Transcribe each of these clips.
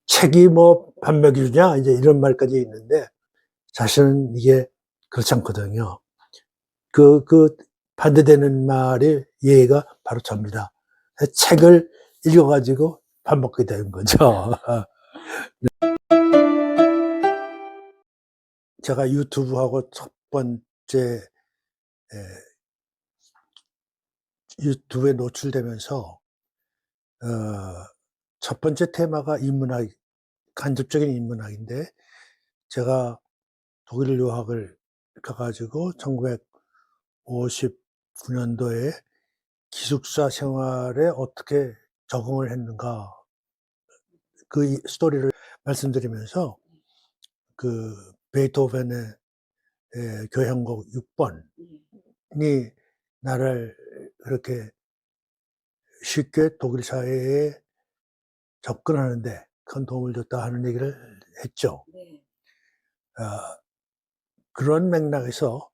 책이 뭐 밥 먹여주냐 이제 이런 말까지 있는데 사실은 이게 그렇지 않거든요. 그 반대되는 말의 예가 바로 접니다. 책을 읽어 가지고 밥 먹게 되는 거죠. 제가 유튜브하고 첫 번째 유튜브에 노출되면서 첫 번째 테마가 인문학, 간접적인 인문학인데 제가 독일 유학을 가 가지고 1959 년도에 기숙사 생활에 어떻게 적응을 했는가 그 스토리를 말씀드리면서 그 베토벤의 교향곡 6 번이 나를 그렇게 쉽게 독일 사회에 접근하는 데 큰 도움을 줬다 하는 얘기를 했죠. 네. 아 그런 맥락에서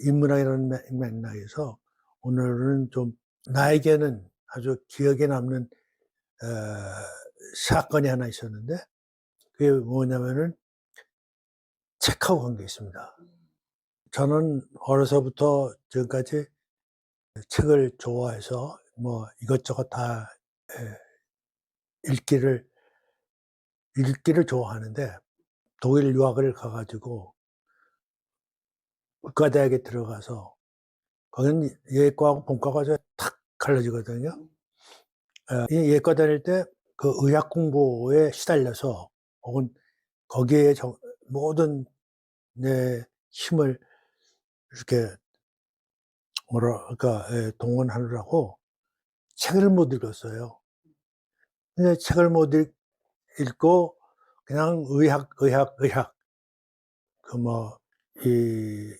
인문학이라는 맥락에서 오늘은 좀 나에게는 아주 기억에 남는 어 사건이 하나 있었는데 그게 뭐냐면은 책하고 관계 있습니다. 저는 어려서부터 지금까지 책을 좋아해서 뭐 이것저것 다 읽기를 좋아하는데 독일 유학을 가 가지고 의과대학에 들어가서 거기는 예과하고 본과가 탁 갈라지거든요. 이 예과 다닐 때 그 의학 공부에 시달려서 혹은 거기에 모든 내 힘을 이렇게 뭐라 그럴까 동원하느라고 책을 못 읽었어요. 근데 책을 못 읽고 그냥 의학 그 뭐 이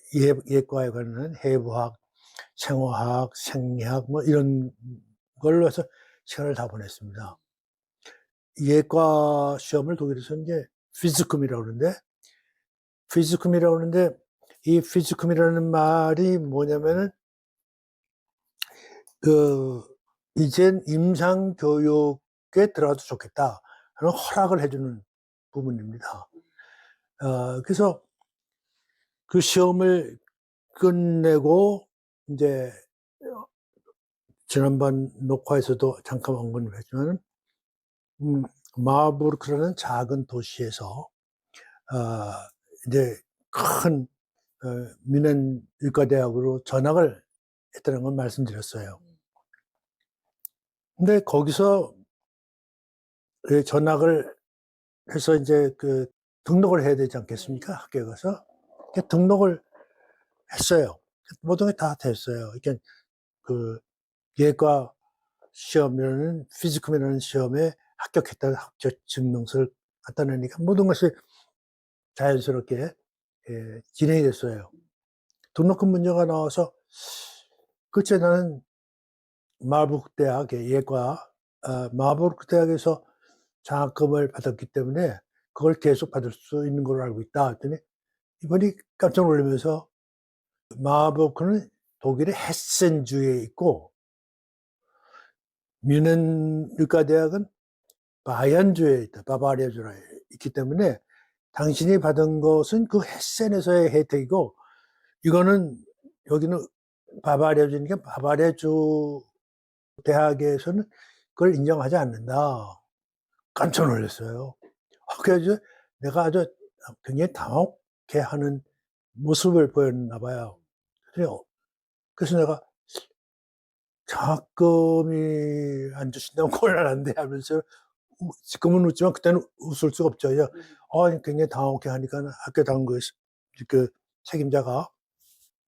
예과에 관한 해부학, 생화학, 생리학 뭐 이런 걸로 해서 시간을 다 보냈습니다. 예과 시험을 독일에서 인제 피지쿰이라고 그러는데 피지쿰이라고 그러는데 이 피지쿰이라는 말이 뭐냐면은 그 "이젠 임상 교육에 들어가도 좋겠다." 하는 허락을 해 주는 부분입니다. 그래서 그 시험을 끝내고 인제 지난번 녹화에서도 잠깐 언급을 했지만은 음 마부르크라는 작은 도시에서 아 이제 큰 미넨 의과대학으로 전학을 했다는 걸 말씀드렸어요. 근데 거기서 전학을 해서 인제 그 등록을 해야 되지 않겠습니까? 학교에 가서. 그 등록을 했어요. 모든 게 다 됐어요. 그러니까 그 예과 시험이라는 피지쿰이라는 시험에 합격했다는 합격 증명서를 갖다 내니까 모든 것이 자연스럽게 진행이 됐어요. 등록금 문제가 나와서 글쎄 나는 마부르크 대학의 예과 마부르크 대학에서 장학금을 받았기 때문에 그걸 계속 받을 수 있는 걸로 알고 있다 했더니 이분이 깜짝 놀라면서 마부르크는 독일의 헤센주에 있고 뮌헨 의과대학은 바이안주에 있다. 바바리아주에 있기 때문에 당신이 받은 것은 그 헤센에서의 혜택이고 이거는 여기는 바바리아주니까 바바리아주 대학에서는 그걸 인정하지 않는다. 깜짝 놀랐어요. 그래서 내가 아주 굉장히 당혹해하는 모습을 보였나 봐요. 그래서 내가 "장학금이 안 주신다면 곤란한데." 하면서 지금은 웃지만 그때는 웃을 수가 없죠. 그냥 굉장히 당혹해 하니까는 학교 당국 그 책임자가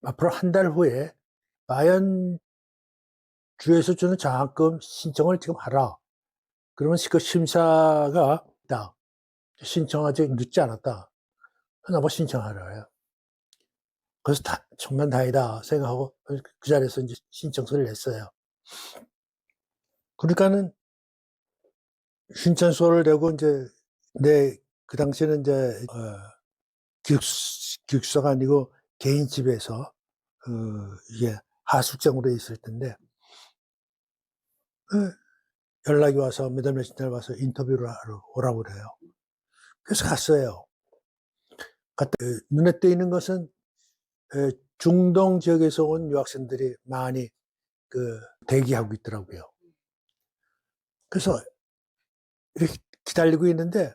"앞으로 한 달 후에 마연 주에서 주는 장학금 신청을 지금 하라. 그러면 그 심사가 있다. 신청하지 늦지 않았다." 나보고 신청하라요. 그래서 다 '천만다행이다.' 생각하고 그 자리에서 인제 신청서를 냈어요. 그러니까는 신청서를 내고 인제 그 당시에는 인제 기숙사가 아니고 개인 집에서 이게 하숙장으로 있을 텐데 예 연락이 와서 몇 월 며칠 날 와서 인터뷰를 하러 오라고 그래요. 그래서 갔어요. 눈에 띄는 것은 중동 지역에서 온 유학생들이 많이 대기하고 있더라고요. 그래서 이렇게 기다리고 있는데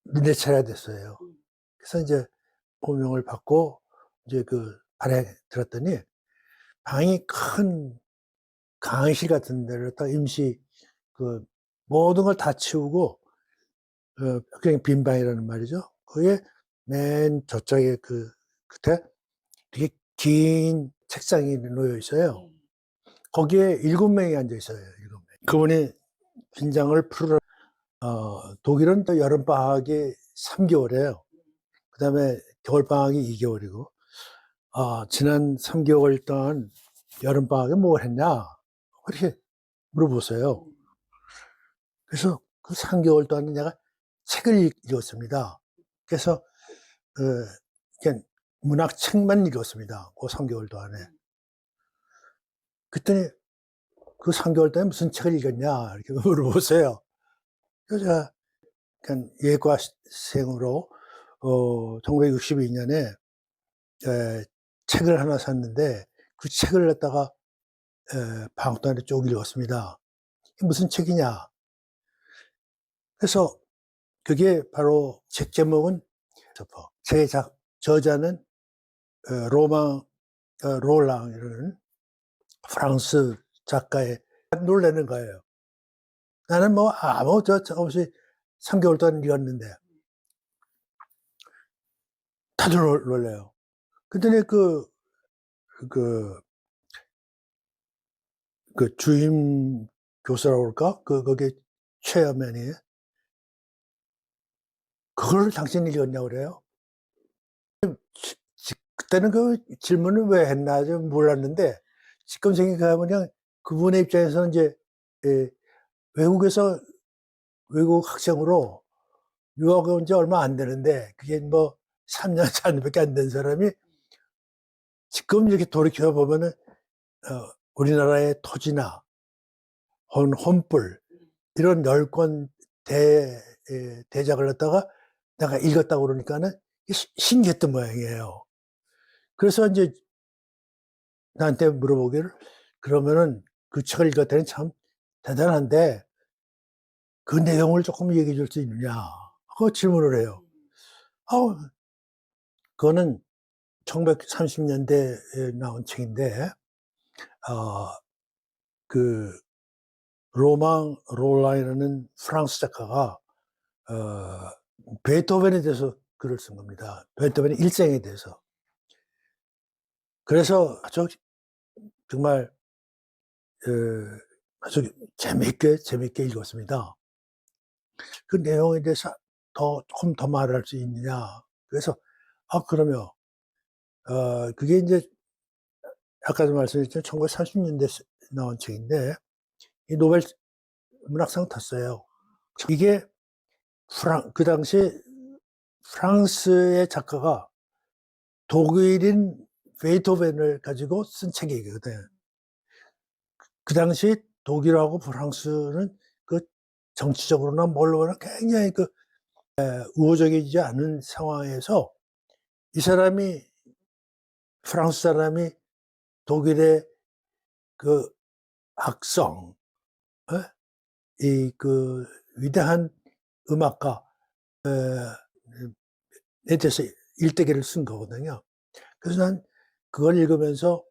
내 차례가 됐어요. 그래서 이제 호명을 받고 이제 방에 들었더니 방이 큰 강의실 같은 데를 딱 임시 모든 걸 다 치우고 그냥 빈 방이라는 말이죠. 거기에 맨 저쪽에 끝에 되게 긴 책상이 놓여 있어요. 거기에 7명이 앉아 있어요. 7명. 그분이 긴장을 풀으라. 독일은 또 여름방학이 3개월이에요. 그 다음에 겨울방학이 2개월이고, 지난 3개월 동안 여름방학에 뭘 했냐? 그렇게 물어보세요. 그래서 그 3개월 동안 내가 책을 읽었습니다. 그래서, 그냥 문학책만 읽었습니다. 그 3개월 동안에. 그랬더니 그 3개월 동안에 무슨 책을 읽었냐? 이렇게 물어보세요. 그래서 제가 그냥 예과생으로, 1962년에 책을 하나 샀는데 그 책을 갖다가 방학 동안에 쭉 읽었습니다. 무슨 책이냐? 그래서 그게 바로 책 제목은 제 저자는 로망 롤랑이라는 프랑스 작가의. 놀라는 거예요. 나는 뭐 아무 없이 3개월 동안 읽었는데 다들 놀래요. 그랬더니 주임 교수라고 그럴까? 거기 최여맨이 그걸 당신이 읽었냐고 그래요. 그때는 그 질문을 왜 했나 좀 몰랐는데 지금 생각해보면 그분의 입장에서는 이제 외국에서 외국 학생으로 유학 온 지 얼마 안 되는데 그게 뭐 3년 차밖에 안 된 사람이 지금 이렇게 돌이켜보면은 우리나라의 토지나 혼불 이런 10권 대작을 갖다가 내가 읽었다고 그러니까는 신기했던 모양이에요. 그래서 이제 나한테 물어보기를 그러면은 그 책을 읽었더니 참 대단한데 그 내용을 조금 얘기해 줄 수 있느냐? 그 질문을 해요. 그거는 1930년대에 나온 책인데, 그 로망 롤라이라는 프랑스 작가가 베토벤에 대해서 글을 쓴 겁니다. 베토벤의 일생에 대해서. 그래서 아주 정말 아주 재밌게 읽었습니다. 그 내용에 대해서 조금 더 말할 수 있느냐. 그래서 그러면 그게 이제 아까도 말씀드렸지만 1930년대 나온 책인데 이 노벨 문학상 탔어요. 이게 그 당시 프랑스의 작가가 독일인 베토벤을 가지고 쓴 책이거든요. 그 당시 독일하고 프랑스는 정치적으로나 뭘로나 굉장히 우호적이지 않은 상황에서 이 사람이 프랑스 사람이 독일의 악성, 위대한 음악가에 대해서 일대기를 쓴 거거든요. 그래서 난 그걸 읽으면서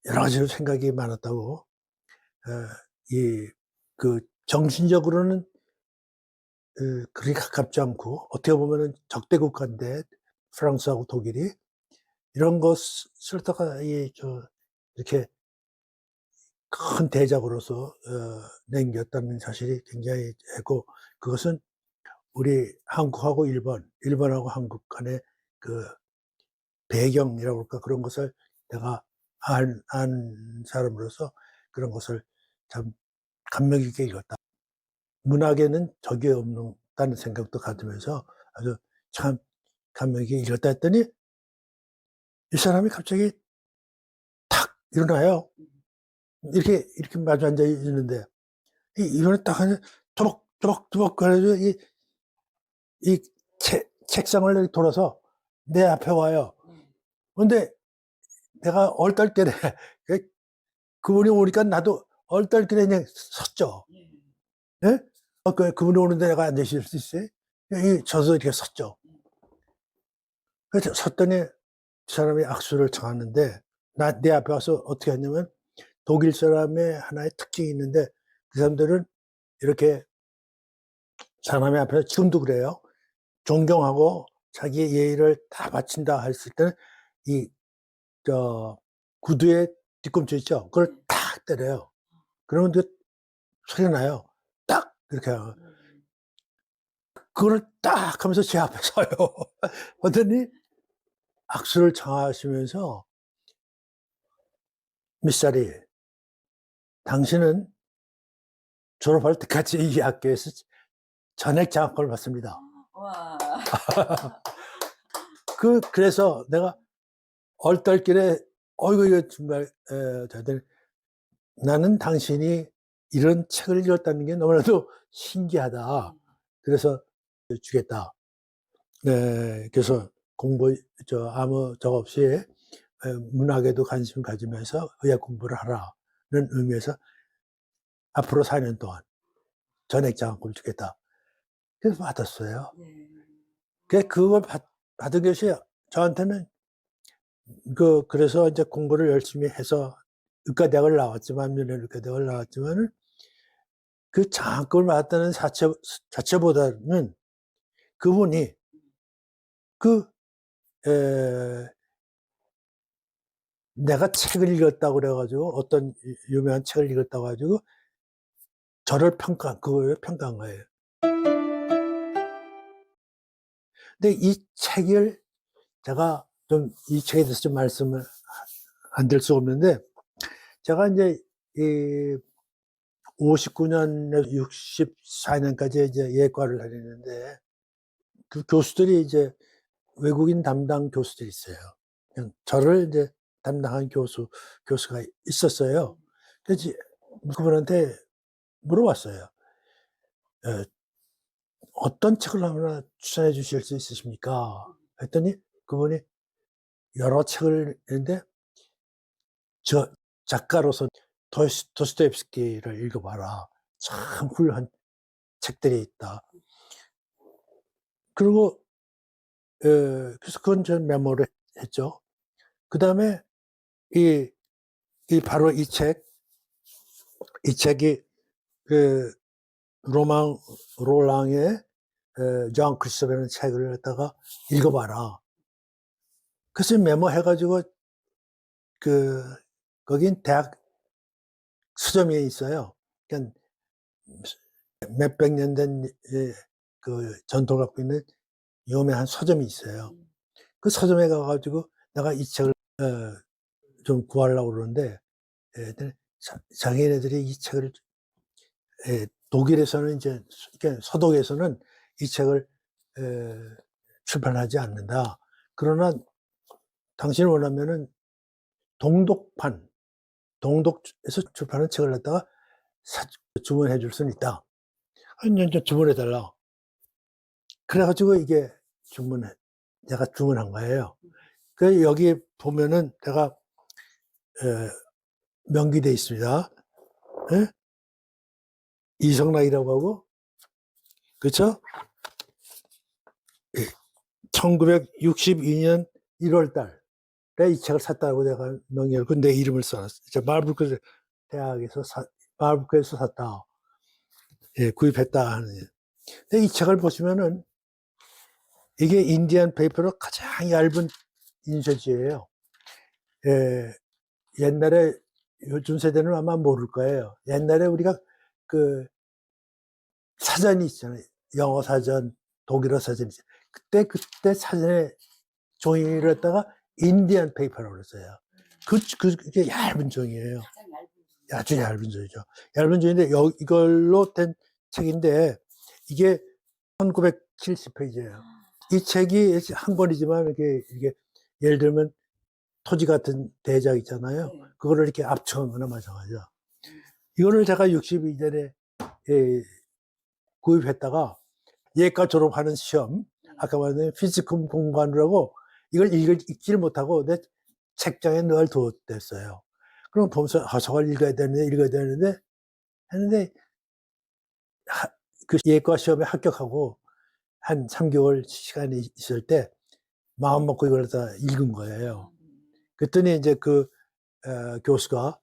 여러 가지로 생각이 많았다고. 정신적으로는 그리 가깝지 않고 어떻게 보면은 적대 국가인데 프랑스하고 독일이 이런 것을 다가 이렇게 큰 대작으로서 남겼다는 사실이 굉장히 했고 그것은 우리 한국하고 일본하고 한국 간의 배경이라고 할까 그런 것을 내가 안 사람으로서 그런 것을 참 감명 깊게 읽었다. 문학에는 적이 없다는 생각도 가지면서 아주 참 감명 깊게 읽었다 했더니 이 사람이 갑자기 탁 일어나요. 이렇게 마주 앉아 있는데, 이번에 딱 하면, 토벅토벅토벅, 그래가지고, 이 책상을 이렇게 돌아서 내 앞에 와요. 근데 내가 얼떨결에, 그분이 오니까 나도 얼떨결에 그냥 섰죠. 예? 그분이 오는데 내가 앉아 있을 수 있어요? 저도 이렇게 섰죠. 그래서 섰더니 그 사람이 악수를 청하는데, 내 앞에 와서 어떻게 했냐면, 독일 사람의 하나의 특징이 있는데, 그 사람들은 이렇게 사람의 앞에서 지금도 그래요. 존경하고 자기의 예의를 다 바친다 했을 때는 이, 구두에 뒤꿈치 있죠? 그걸 탁 때려요. 그러면 그 소리 나요. 딱! 이렇게 하고. 그걸 딱 하면서 제 앞에 서요. 그러더니 악수를 청하시면서, 미스터리, 당신은 졸업할 때까지 이 학교에서 전액 장학금을 받습니다. 와. 그래서 내가 얼떨결에, 어이구, 이거 정말, 저들, 나는 당신이 이런 책을 읽었다는 게 너무나도 신기하다. 그래서 주겠다. 네, 그래서 아무 적 없이 문학에도 관심을 가지면서 의학 공부를 하라는 의미에서 앞으로 4년 동안 전액 장학금을 주겠다. 그래서 받았어요. 그걸 받은 것이 저한테는 그래서 이제 공부를 열심히 해서 의과대학을 나왔지만, 미국 의과대학을 나왔지만은 그 장학금을 받았다는 자체보다는 그분이 내가 책을 읽었다고 그래가지고, 어떤 유명한 책을 읽었다고 가지고 저를 그걸 평가한 거예요. 근데 이 책을 제가 이 책에 대해서 좀 말씀을 안 될 수가 없는데, 제가 이제 59년에서 64년까지 이제 예과를 다녔는데, 그 교수들이 이제 외국인 담당 교수들이 있어요. 그냥 저를 이제 담당한 교수가 있었어요. 그래서 그분한테 물어봤어요. 어떤 책을 하나 추천해 주실 수 있으십니까? 했더니 그분이 여러 책을 했는데, 저 작가로서 도스토옙스키를 읽어봐라. 참 훌륭한 책들이 있다. 그리고 그래서 그건 전 메모를 했죠. 그 다음에 바로 이 책이 그 롤랑의 존 크리스토퍼라는 책을 갖다가 읽어봐라. 그래서 메모해가지고 거긴 대학 서점에 있어요. 그러니까 몇백 년 된 그 전통을 갖고 있는 유명한 서점이 있어요. 그 서점에 가가지고 내가 이 책을 좀 구하려고 그러는데, 장애인애들이 이 책을, 독일에서는 이제, 그러니까 서독에서는 이 책을 출판하지 않는다. 그러나 당신이 원하면은 동독에서 출판한 책을 갖다가 주문해 줄 수는 있다. 이제 주문해 달라. 그래가지고 이게 내가 주문한 거예요. 그 여기 보면은 내가 명기돼 있습니다. 예? 이성락이라고 하고, 그쵸? 1962년 1월 달에 이 책을 샀다고 내가 명의를, 내 이름을 써놨어. 말브르크 대학에서 말브르크에서 샀다. 예, 구입했다 하는. 근데 이 책을 보시면은 이게 인디안 페이퍼로 가장 얇은 인쇄지예요. 예, 옛날에 요즘 세대는 아마 모를 거예요. 옛날에 우리가 그 사전이 있잖아요. 영어 사전, 독일어 사전이 있잖아요. 그때 사전에 종이를 갖다가 인디안 페이퍼라고 그랬어요. 그게 얇은 종이에요. 아주 얇은 종이죠. 얇은 종인데 이걸로 된 책인데, 이게 1970페이지예요. 이 책이 한 권이지만 이게 예를 들면 토지 같은 대작 있잖아요. 그거를 이렇게 압축한 거나 마찬가지죠. 이거를 제가 62년에 구입했다가 예과 졸업하는 시험, 아까 말한 피지컬 공부하느라고 이걸 읽지를 못하고 내 책장에 늘 두었댔어요. 그럼 보면서 저걸 읽어야 되는데 했는데 그 예과 시험에 합격하고 한 3개월 시간이 있을 때 마음 먹고 이걸 다 읽은 거예요. 그랬더니 이제 그 교수가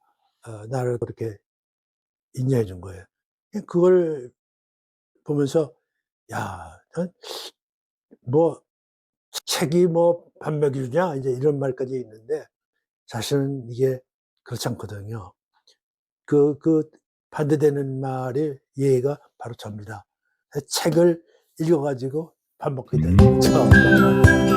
나를 그렇게 인정해 준 거예요. 그걸 보면서 야, 뭐 책이 뭐 밥 먹이주냐 이제 이런 말까지 있는데 사실은 이게 그렇지 않거든요. 그 반대되는 말의 예가 바로 접니다. 책을 읽어가지고 밥 먹게 되는 거죠.